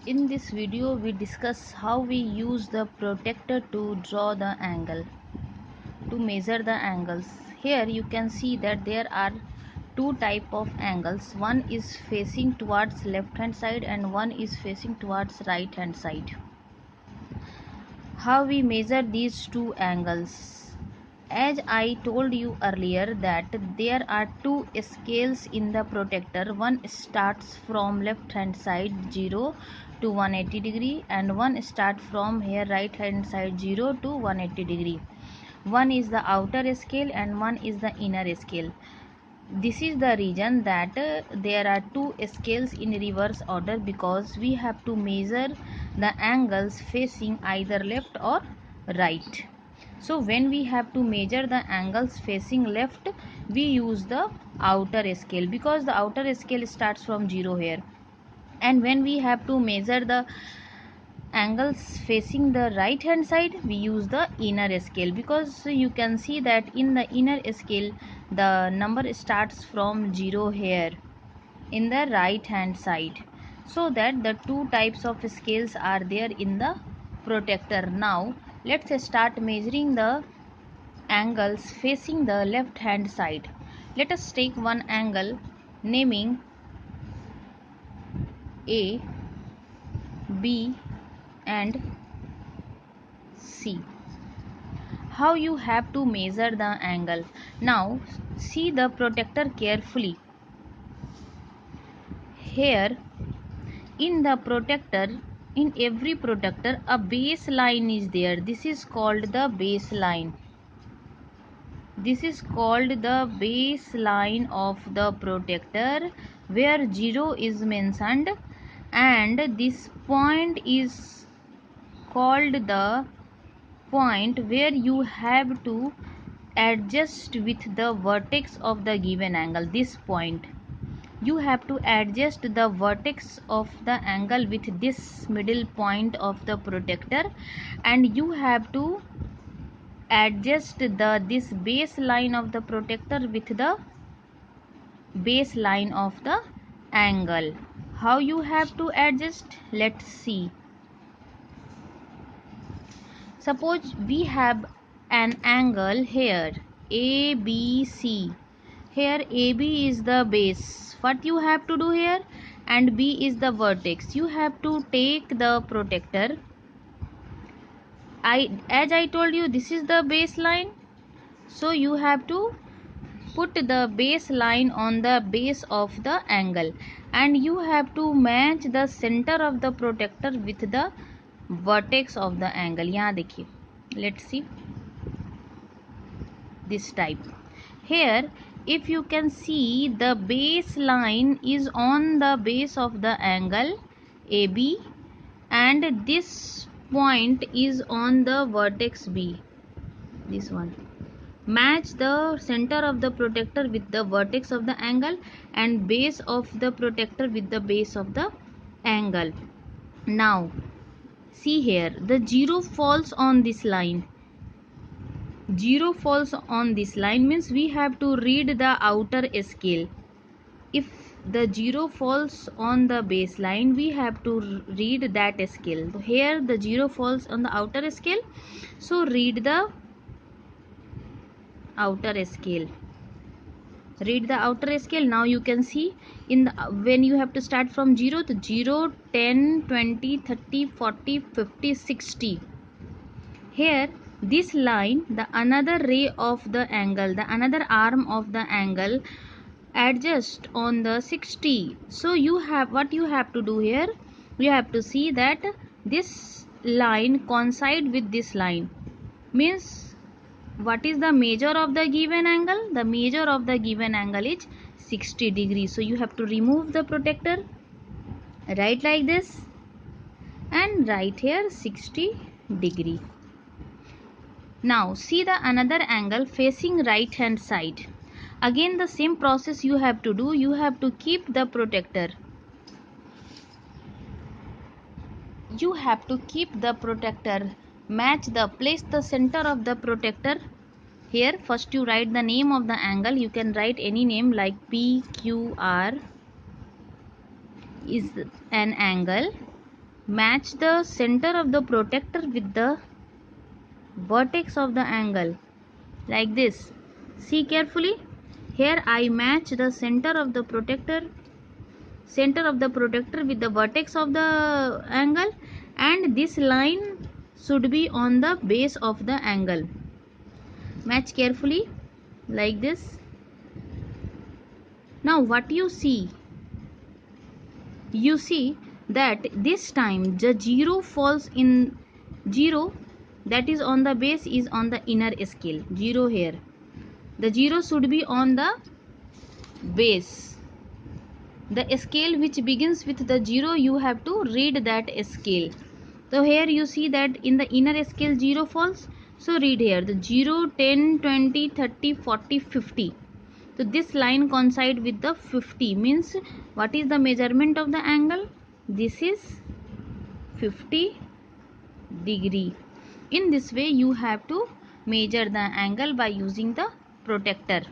In this video we discuss how we use the protractor to draw the angle, to measure the angles. Here you can see that there are two type of angles. One is facing towards left hand side and one is facing towards right hand side. How we measure these two angles? As I told you earlier that there are two scales in the protractor. One starts from left hand side 0 to 180 degree and one start from here right hand side 0 to 180 degree. One is the outer scale and one is the inner scale. This is the reason that there are two scales in reverse order, because we have to measure the angles facing either left or right. So when we have to measure the angles facing left, we use the outer scale, because the outer scale starts from 0 here. And when we have to measure the angles facing the right hand side, we use the inner scale, because you can see that in the inner scale the number starts from 0 here in the right hand side. So that the two types of scales are there in the protractor. Now let's start measuring the angles facing the left hand side. Let us take one angle naming A, B and C. How you have to measure the angle? Now see the protractor carefully. Here in the protractor, in every protractor a baseline is there. This is called the baseline. This is called the baseline of the protractor, where 0 is mentioned, and this point is called the point where you have to adjust with the vertex of the given angle. This point you have to adjust the vertex of the angle with this middle point of the protractor, and you have to adjust this baseline of the protractor with the baseline of the angle. How you have to adjust? Let's see. Suppose we have an angle here ABC. Here AB is the base. What you have to do here? And B is the vertex. You have to take the protractor. As I told you, this is the baseline. So you have to put the baseline on the base of the angle, and you have to match the center of the protractor with the vertex of the angle. यहाँ देखिए, let's see this type. Here if you can see, the baseline is on the base of the angle AB, and this point is on the vertex B. This one. Match the center of the protractor with the vertex of the angle and base of the protractor with the base of the angle. Now see here, the 0 falls on this line. 0 falls on this line means we have to read the outer scale. If the 0 falls on the baseline, we have to read that scale. So here the 0 falls on the outer scale, so read the outer scale. Read the outer scale. Now you can see in the, when you have to start from 0 to 0, 10, 20, 30, 40, 50, 60. Here this line, the another ray of the angle, the another arm of the angle adjust on the 60. So you have, what you have to do here, you have to see that this line coincide with this line. Means what is the measure of the given angle? The measure of the given angle is 60 degrees. So you have to remove the protractor, write like this, and write here 60 degree. Now see the another angle facing right hand side. Again the same process you have to do. You have to keep the protractor. You have to keep the protractor. Match the, place the center of the protractor. Here first you write the name of the angle. You can write any name like PQR is an angle. Match the center of the protector with the vertex of the angle, like this. See carefully. Here I match the center of the protector with the vertex of the angle, and this line should be on the base of the angle. Match carefully, like this. Now what you see that this time the 0 falls in 0, that is on the base, is on the inner scale. 0 here, the 0 should be on the base. The scale which begins with the 0, you have to read that scale. So here you see that in the inner scale 0 falls. So read here the 0, 10, 20, 30, 40, 50. So this line coincide with the 50, means what is the measurement of the angle? This is 50 degree. In this way you have to measure the angle by using the protector.